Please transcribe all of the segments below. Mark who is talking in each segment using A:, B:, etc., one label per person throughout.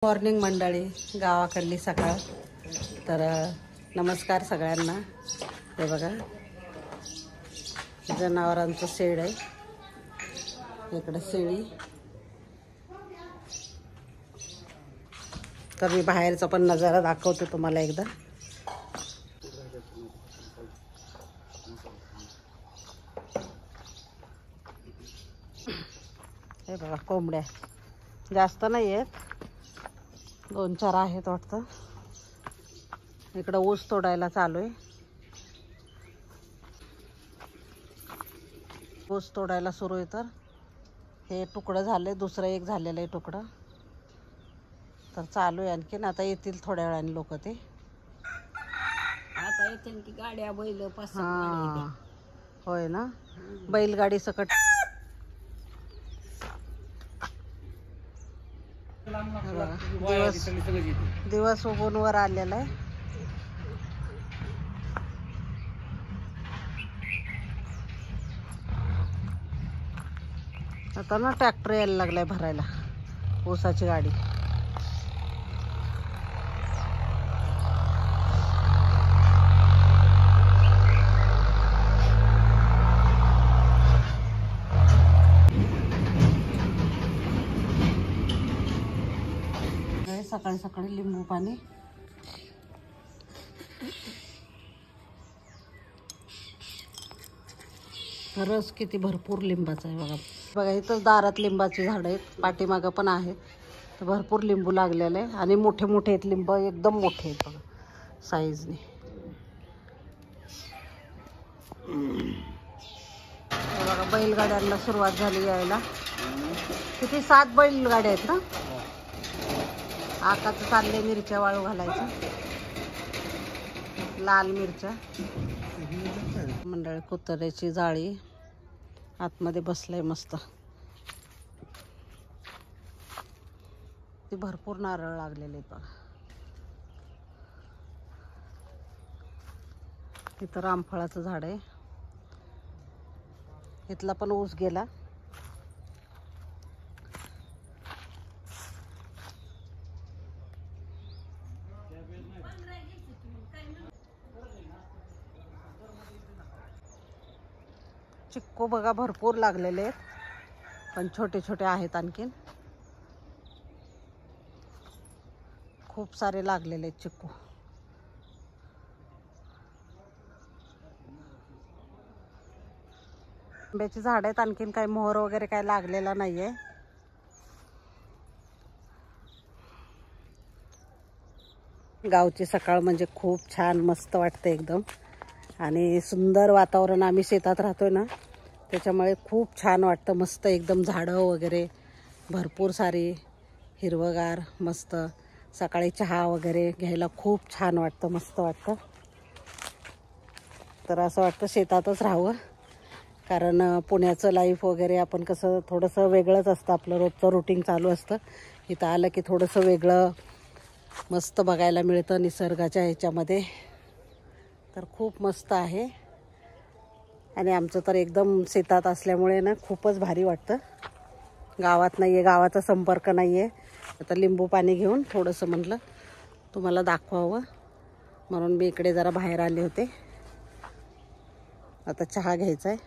A: Morning मंडळी, गावाकडली सकाळ. तर नमस्कार सगळ्यांना. हे बघा जनावरांचं शेड आहे, इकडे शेळी. तर मी बाहेरचा पण नजारा दाखवते तुम्हाला एकदा. हे बघा कोंबड्या जास्त नाही आहेत, 2-4 आहेत वाटतं. इकडं ऊस तोडायला चालू आहे. ऊस तोडायला सुरू आहे. तर हे तुकडं झाले, दुसरं एक झालेलं आहे तुकडं. तर चालू आहे आणखीन. आता येतील थोड्या वेळाने लोक. ते
B: आता येतील की गाड्या बैल
A: हां होय ना, बैलगाडी सकट. दिवस उगवून वर आलेला आहे. आता ना ट्रॅक्टर यायला लागलाय भरायला, ऊसाची गाडी. सकाळी सकाळी लिंबू पाणी. रस किती भरपूर लिंबाचा आहे बघा. बघा इथं दारात लिंबाची झाडं आहेत, पाठीमागं पण आहेत. तर भरपूर लिंबू लागलेले आहे आणि मोठे मोठे आहेत लिंब, एकदम मोठे आहेत बघा साईजने. बघा बैलगाड्यांना सुरुवात झाली यायला. किती 7 बैलगाड्या आहेत ना. आकाचं चाललंय मिरच्या वाळू घालायचं, लाल मिरच्या. मंडळी कुत्र्याची जाळी आतमध्ये बसलंय मस्त. ती भरपूर नारळ लागलेले आहेत बघा. इथं रामफळाचं झाड आहे. इथला पण ऊस गेला. चिक्कू बघा भरपूर लागलेले आहेत, पण छोटे छोटे आहेत आणखीन. खूप सारे लागलेले आहेत चिक्कू. आंब्याची झाड आहेत, आणखीन काही मोहर वगैरे काय लागलेला नाहीये. गावची सकाळ म्हणजे खूप छान मस्त वाटते एकदम. आणि सुंदर वातावरण. आम्ही शेतात राहतोय ना, त्याच्यामुळे खूप छान वाटतं. मस्त एकदम झाडं वगैरे भरपूर सारी, हिरवगार मस्त. सकाळी चहा वगैरे घ्यायला खूप छान वाटतं, मस्त वाटतं. तर असं वाटतं शेतातच राहावं. कारण पुण्याचं लाईफ वगैरे आपण कसं थोडंसं वेगळंच असतं, आपलं रोजचं रुटीन चालू असतं. इथं आलं की थोडंसं वेगळं मस्त बघायला मिळतं निसर्गाच्या ह्याच्यामध्ये. तर खूप मस्त आहे. आणि आमचं तर एकदम शेतात असल्यामुळे ना खूपच भारी वाटतं. गावात नाही आहे, गावाचा संपर्क नाही आहे. आता लिंबू पाणी घेऊन थोडंसं म्हटलं तुम्हाला दाखवावं, म्हणून मी इकडे जरा बाहेर आले होते. आता चहा घ्यायचा आहे.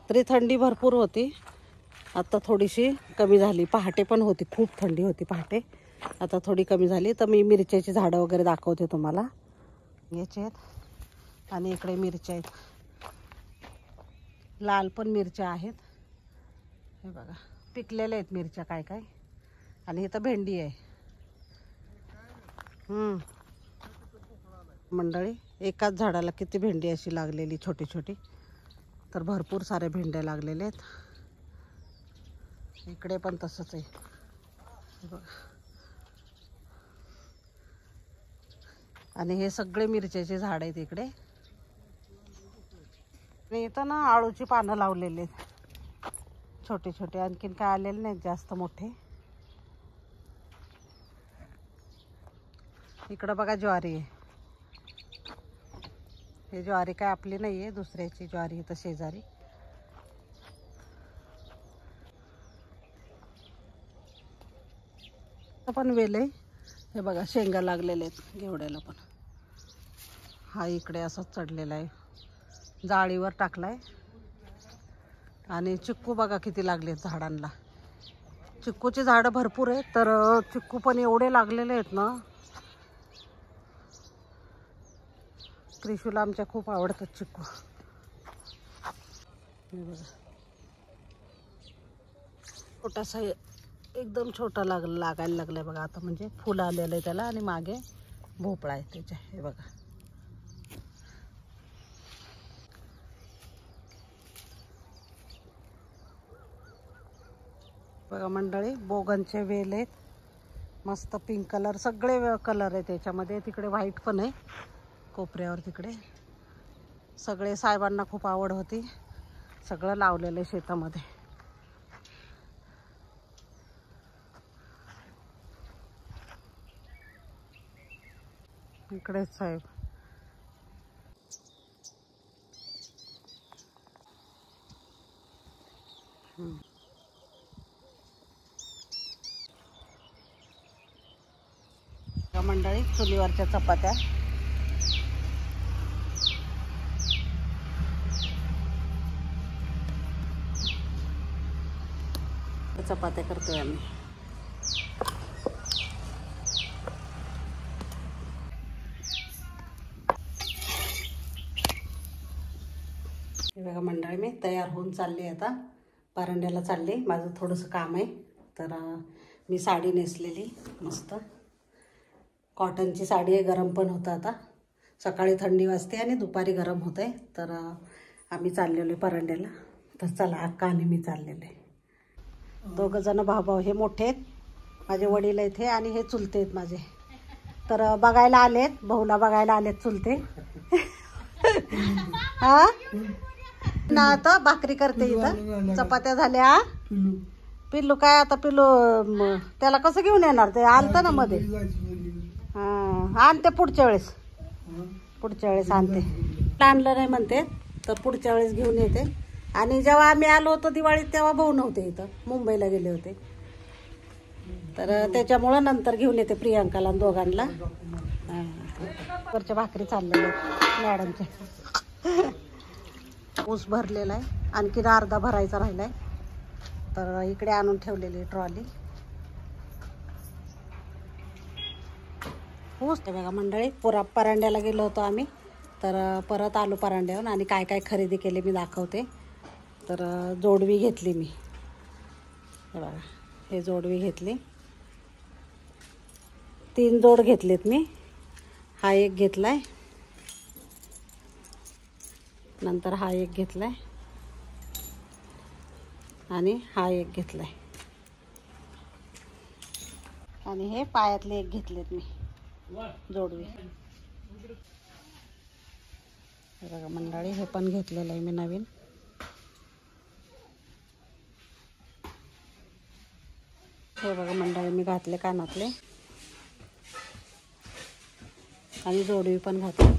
A: तरी थंडी भरपूर होती, आता थोडीशी कमी झाली. पहाटे पण होती, खूप थंडी होती पहाटे, आता थोडी कमी झाली. तर मी मिरच्याची झाडं वगैरे दाखवते तुम्हाला. याचे आहेत आणि इकडे मिरच्या आहेत, लाल पण मिरच्या आहेत. हे बघा पिकलेल्या आहेत मिरच्या काय काय. आणि इथं भेंडी आहे. मंडळी एकाच झाडाला किती भेंडी अशी लागलेली छोटी छोटी. तर भरपूर साऱ्या भेंड्या लागलेल्या आहेत. इकडे पण तसंच आहे. हे बघा. आणि हे सगळे मिरच्याचे झाड आहेत इकडे. इथं ना आळूची पानं लावलेली आहेत छोटे छोटे, आणखीन काय आलेले नाहीत जास्त मोठे. इकडं बघा ज्वारी आहे. हे ज्वारी काय आपली नाही आहे, दुसऱ्याची ज्वारी इथं शेजारी. पण वेल आहे हे बघा, शेंगा लागलेले आहेत घेवड्याला पण. हा इकडे असंच चढलेला आहे, जाळीवर टाकलाय. आणि चिक्कू बघा किती लागले झाडांना. चिक्कूची झाडं भरपूर आहेत, तर चिक्कू पण एवढे लागलेले आहेत ना. त्रिशूला आमच्या खूप आवडतात चिक्कू. छोटासा एकदम छोटा लागायला लागलाय बघा आता, म्हणजे फुलं आलेलं आहे त्याला. आणि मागे भोपळा आहे त्याच्या, हे बघा. बघा मंडळी, बोगनचे वेल आहेत, मस्त पिंक कलर, सगळे कलर आहे त्याच्यामध्ये. तिकडे व्हाईट पण आहे कोपऱ्यावर तिकडे. सगळे साहेबांना खूप आवड होती, सगळं लावलेलं आहे शेतामध्ये. इकडेच साहेब. मंडळी चुलीवरच्या चपात्या. चपात्या करतोय आम्ही. हे बघा मंडळी, मी तयार होऊन चालली आता परांड्याला चालले. माझं थोडंसं काम आहे, तर मी साडी नेसलेली मस्त कॉटनची साडी आहे. गरम पण होतं आता, सकाळी थंडी वाजते आणि दुपारी गरम होत आहे. तर आम्ही चाललेलो आहे परांड्याला. तर चला, अक्का आणि मी चाललेलो आहे. दोघं जण भाऊ हे मोठे आहेत, माझे वडील आहेत हे, आणि हे चुलते आहेत माझे. तर बघायला आलेत, भाऊला बघायला आलेत चुलते. हा ना, आता भाकरी करते इथं, चपात्या झाल्या. पिल्लू काय आता, पिल्लू त्याला कसं घेऊन येणार, ते आलतं ना मध्ये. हा, आणते पुढच्या वेळेस आणते. आणलं नाही म्हणते, तर पुढच्या वेळेस घेऊन येते. आणि जेव्हा आम्ही आलो होतो दिवाळीत, तेव्हा भाऊ नव्हते इथं, मुंबईला गेले होते. तर त्याच्यामुळं नंतर घेऊन येते प्रियांकाला आणि दोघांना. वरच्या भाकरी चाललेल्या मॅडमच्या. ऊस भरलेला आहे, आणखी अर्धा भरायचा राहिलाय. तर इकडे आणून ठेवलेली ट्रॉली. ऊस ते बघा मंडळी, परांड्याला गेलो होतो आम्ही. तर परत आलो परांड्याहून, आणि काय काय खरेदी केली मी दाखवते. तर जोडवी घेतली मी, हे बघा, हे जोडवी घेतली. 3 जोड घेतलेत मी. हा एक घेतलाय, नंतर हा एक घेतलाय, आणि हा एक घेतलाय. आणि हे पायातले एक घेतलेत मी जोडवी. हे बघा मंडळी, हे पण घेतलेलं आहे मी नवीन. हे बघा मंडळी, मी घातले कानातले आणि जोडवी पण घातली.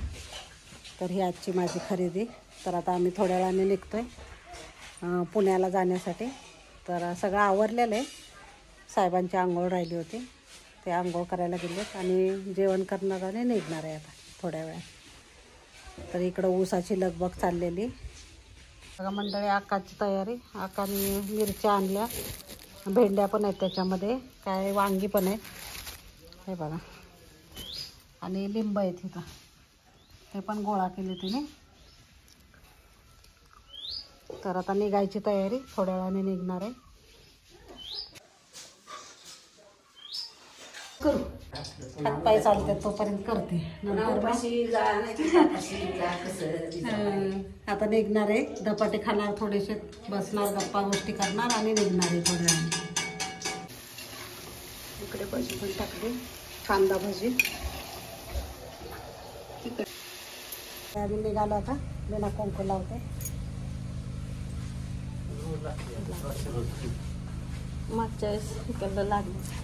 A: तर ही आजची माझी खरेदी. तर आता आम्ही थोड्या वेळाने निघतोय पुण्याला जाण्यासाठी. तर सगळं आवरलेलं आहे. साहेबांची आंघोळ राहिली होती, ते आंघोळ करायला गेलेत आणि जेवण करणार आणि निघणार आहे आता थोड्या वेळात. तर इकडं ऊसाची लगबग चाललेली. बघा मंडळी, आकाची तयारी. आकाने मिरच्या आणल्या, भेंड्या पण आहेत त्याच्यामध्ये, काय वांगी पण आहेत, हे बघा, आणि लिंब आहेत इथं, ते पण गोळा केले तिने. तर आता निघायची तयारी, थोड्या वेळाने निघणार आहे. हातपाय चालतात तोपर्यंत करते, नंतर आता निघणार आहे. धपाटे खाणार, थोडेसे बसणार, गप्पा गोष्टी करणार आणि निघणार आहे थोड्या वेळाने. इकडे भाजी पण टाकली, कांदा भाजी. आम्ही निघालो आता, बिना कुंकू लावते. मागच्या वेळेस इकडलं लागलं.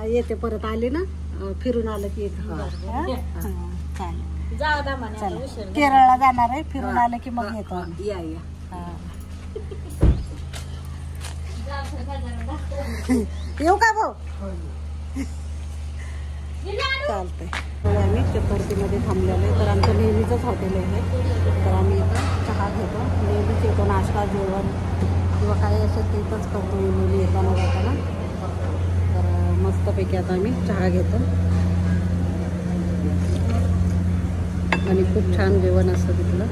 A: येते परत आले ना, फिरून आलं की केरळला जाणार आहे, फिरून आलं की मग येतो आम्ही. येऊ का भाऊ? चालतंय. आम्ही चतुर्थीमध्ये थांबलेलो आहे. तर आमचं नेहमीचंच हॉटेल आहे. तर आम्ही इथं चहा घेतो. नेहमीच येतो, नाश्ता जेवण किंवा काही असेल ते इथंच करतो नेहमी येताना जाताना. तर मस्तपैकी आता आम्ही चहा घेतो आणि खूप छान जेवण असतं तिथलं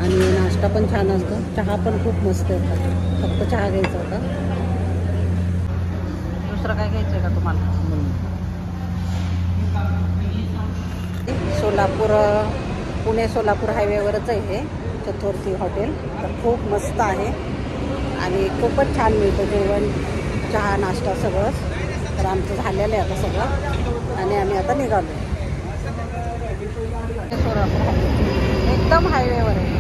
A: आणि नाश्ता पण छान असतो. चहा पण खूप मस्त येतात. फक्त चहा घ्यायचा होता. दुसरं काय घ्यायचं आहे का तुम्हाला? सोलापूर, पुणे सोलापूर हायवेवरच आहे हे चतुर्थी हॉटेल. तर खूप मस्त आहे आणि खूपच छान मिळतं जेवण, चहा, नाश्ता सगळंच. तर आमचं झालेलं आहे आता सगळं आणि आम्ही आता निघालो. सोलापूर हायवे एकदम हायवेवर आहे.